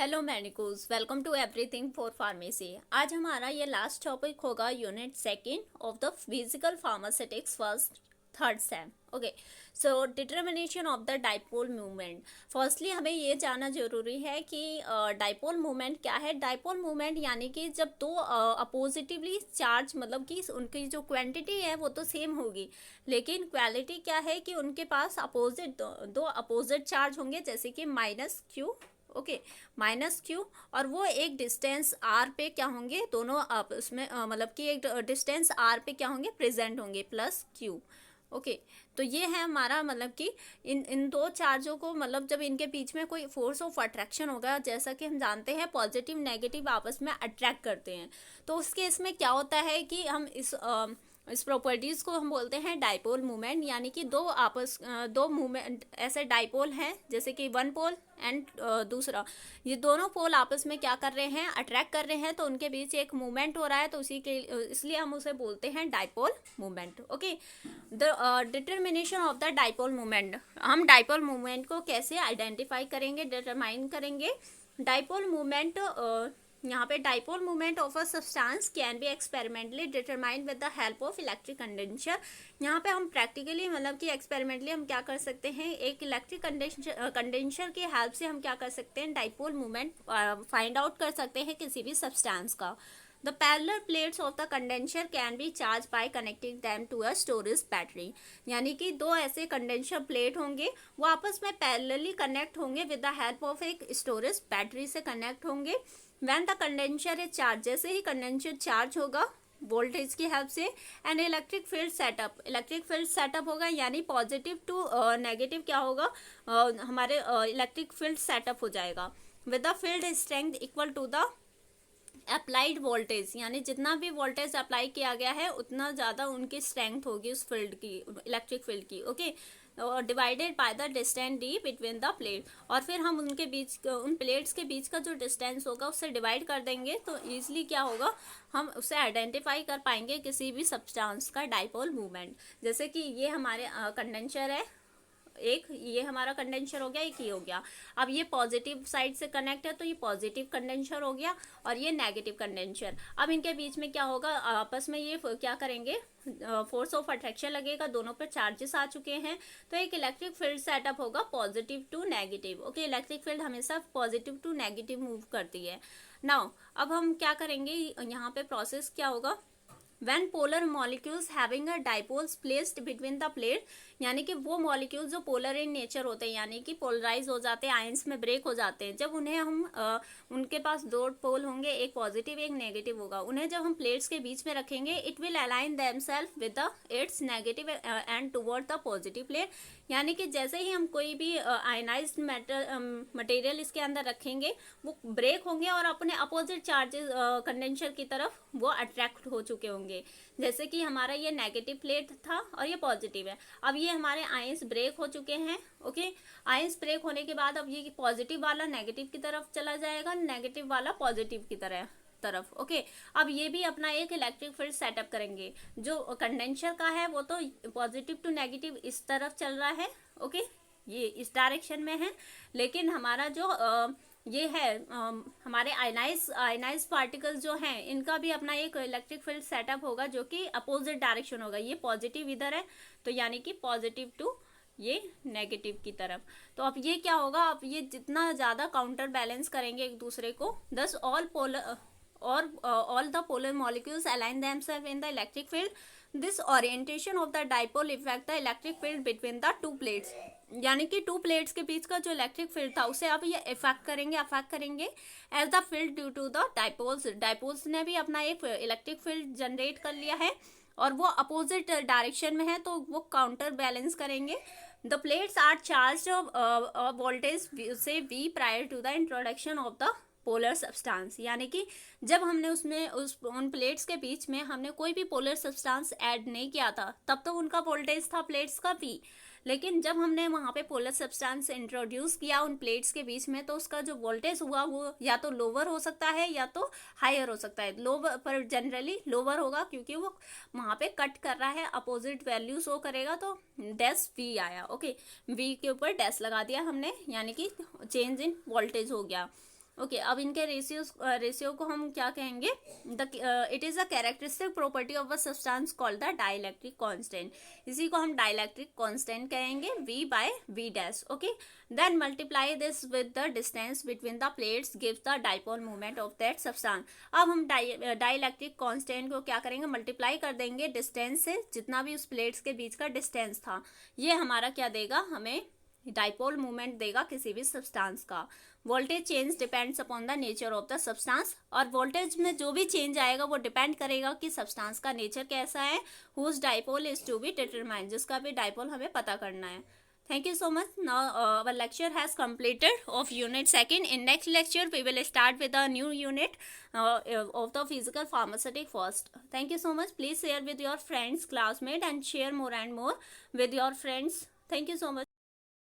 Hello medicos, welcome to everything for pharmacy. आज हमारा ये लास्ट टॉपिक होगा unit second of the physical pharmaceutics first third sem. Okay, so determination of the dipole movement. Firstly हमें ये जानना जरूरी है कि डाइपोल मूवमेंट क्या है। डाइपोल मूवमेंट यानी कि जब दो अपोजिटिवली चार्ज, मतलब कि उनकी जो क्वांटिटी है वो तो सेम होगी, लेकिन क्वालिटी क्या है कि उनके पास अपोजिट दो अपोजिट चार्ज होंगे, जैसे कि minus Q. Okay, minus Q, और वो एक डिस्टेंस आर पे क्या होंगे, दोनों आपस में मतलब कि एक डिस्टेंस आर पे क्या होंगे, प्रेजेंट होंगे, प्लस क्यू। ओके, तो ये है हमारा, मतलब कि इन इन दो चार्जों को, मतलब जब इनके बीच में कोई फोर्स ऑफ अट्रैक्शन होगा, जैसा कि हम जानते हैं पॉजिटिव नेगेटिव आपस में अट्रैक्ट करते हैं, तो उस केस में क्या होता है कि हम इस प्रॉपर्टीज को हम बोलते हैं डाइपोल मूवमेंट। यानी कि दो मूवमेंट ऐसे डाइपोल हैं, जैसे कि वन पोल एंड दूसरा, ये दोनों पोल आपस में क्या कर रहे हैं, अट्रैक्ट कर रहे हैं, तो उनके बीच एक मूवमेंट हो रहा है, तो उसी के इसलिए हम उसे बोलते हैं dipole movement. Okay, the determination of the dipole movement. हम डाइपोल मूवमेंट को कैसे आइडेंटिफाई करेंगे, डिटरमाइन करेंगे। डाइपोल मूवमेंट, यहाँ पे dipole movement of a substance can be experimentally determined with the help of electric condenser. यहाँ पे हम प्रैक्टिकली, मतलब कि एक्सपेरिमेंटली हम क्या कर सकते हैं, एक इलेक्ट्रिक कंडेंसर की हेल्प से हम क्या कर सकते हैं, डाइपोल मूवमेंट फाइंड आउट कर सकते हैं किसी भी सब्सटेंस का। The parallel plates of the condenser can be charge by connecting them to a storage battery. यानी कि दो ऐसे कंडेंसर प्लेट होंगे, वो आपस में पैरेलली कनेक्ट होंगे विद द हेल्प ऑफ एक स्टोरेज बैटरी से कनेक्ट होंगे। When the condenser is charge, जैसे ही कंडेंसर चार्ज होगा वोल्टेज की हेल्प से, एंड इलेक्ट्रिक फील्ड सेटअप होगा, यानी पॉजिटिव टू नेगेटिव क्या होगा, हमारे इलेक्ट्रिक फील्ड सेटअप हो जाएगा with the field strength equal to the applied voltage. यानी जितना भी वोल्टेज अप्लाई किया गया है उतना ज़्यादा उनकी स्ट्रेंथ होगी उस फील्ड की, इलेक्ट्रिक फील्ड की। ओके, और divided by the distance D between the plate, और फिर हम उनके बीच, उन प्लेट्स के बीच का जो डिस्टेंस होगा उससे डिवाइड कर देंगे, तो ईजिली क्या होगा, हम उसे आइडेंटिफाई कर पाएंगे किसी भी सब्सटेंस का डाइपोल मूवमेंट। जैसे कि ये हमारे कंडेंसर है, एक ये हमारा कंडेंसर हो गया, एक ये हो गया। अब ये पॉजिटिव साइड से कनेक्ट है, तो ये पॉजिटिव कंडेंसर हो गया, और ये नेगेटिव कंडेंसर। अब इनके बीच में क्या होगा, आपस में ये क्या करेंगे, फोर्स ऑफ अट्रैक्शन लगेगा, दोनों पर चार्जेस आ चुके हैं, तो एक इलेक्ट्रिक फील्ड सेटअप होगा positive to negative. Okay, electric field हमेशा पॉजिटिव टू नेगेटिव मूव करती है। नाउ अब हम क्या करेंगे, यहाँ पे प्रोसेस क्या होगा, when polar molecules having a dipoles placed between the plate, यानी कि वो मॉलिक्यूल जो पोलर इन नेचर होते हैं, यानी कि पोलराइज हो जाते हैं, आयंस में ब्रेक हो जाते हैं, जब उन्हें हम उनके पास दो पोल होंगे, एक पॉजिटिव एक नेगेटिव होगा, उन्हें जब हम प्लेट्स के बीच में रखेंगे, it will align themselves with the its negative end toward the positive plate. यानी कि जैसे ही हम कोई भी आयनाइज्ड मटेरियल इसके अंदर रखेंगे, वो ब्रेक होंगे और अपने अपोजिट चार्जेस कंडेंसर की तरफ वो अट्रैक्ट हो चुके होंगे। जैसे कि हमारा ये नेगेटिव प्लेट था और ये पॉजिटिव है, अब ये हमारे आयंस ब्रेक हो चुके हैं। ओके, आयंस ब्रेक होने के बाद अब ये पॉजिटिव वाला नेगेटिव की तरफ चला जाएगा, नेगेटिव वाला पॉजिटिव की तरफ। ओके, अब ये भी अपना एक इलेक्ट्रिक फील्ड सेटअप करेंगे। जो कंडेंसर का है वो तो पॉजिटिव टू नेगेटिव इस तरफ चल रहा है, ओके, ये इस डायरेक्शन में है, लेकिन हमारा जो ये है हमारे आयनाइज पार्टिकल्स जो हैं, इनका भी अपना एक इलेक्ट्रिक फील्ड सेटअप होगा जो कि अपोजिट डायरेक्शन होगा। ये पॉजिटिव इधर है, तो यानी कि पॉजिटिव टू ये नेगेटिव की तरफ। तो अब ये क्या होगा, अब ये जितना ज़्यादा काउंटर बैलेंस करेंगे एक दूसरे को, दस all the polar molecules align themselves in the electric field. This orientation of the dipole affect the electric field between the two plates. यानी कि टू प्लेट्स के बीच का जो इलेक्ट्रिक फील्ड था उसे अब ये अफेक्ट करेंगे as the field due to the dipoles ने भी अपना एक इलेक्ट्रिक फील्ड जनरेट कर लिया है, और वो अपोजिट डायरेक्शन में है, तो वो काउंटर बैलेंस करेंगे। The plates are charge voltage से V prior to the introduction of the polar substance. यानी कि जब हमने उन प्लेट्स के बीच में हमने कोई भी पोलर सब्सटेंस ऐड नहीं किया था, तब तो उनका वोल्टेज था प्लेट्स का V, लेकिन जब हमने वहाँ पे पोलर सब्सटेंस इंट्रोड्यूस किया उन प्लेट्स के बीच में, तो उसका जो वोल्टेज हुआ वो या तो लोअर हो सकता है या तो हायर हो सकता है। लोअर पर जनरली लोअर होगा, क्योंकि वो वहाँ पे कट कर रहा है, अपोजिट वैल्यू शो करेगा, तो डैश V आया। ओके, V के ऊपर डैश लगा दिया हमने, यानी कि चेंज इन वोल्टेज हो गया। ओके अब इनके रेशियो को हम क्या कहेंगे, it is a characteristic property of a substance called the dielectric constant, इसी को हम डाइलेक्ट्रिक कांस्टेंट कहेंगे, v by v dash. Okay then multiply this with the distance between the plates give the dipole movement of that substance. अब हम dielectric constant को क्या करेंगे, multiply कर देंगे डिस्टेंस से, जितना भी उस प्लेट्स के बीच का डिस्टेंस था, ये हमारा क्या देगा, हमें डाइपोल मूवमेंट देगा किसी भी सब्सटेंस का. Voltage change depends upon the nature of the substance, और वोल्टेज में जो भी चेंज आएगा वो डिपेंड करेगा कि सब्सटेंस का नेचर कैसा है. Whose dipole is to be determined, जिसका भी डाइपोल हमें पता करना है. Thank you so much. Now our lecture has completed of unit 2. In next lecture we will start with a new unit of the physical pharmaceutic first. Thank you so much. Please share with your friends, classmates, and share more and more with your friends. Thank you so much.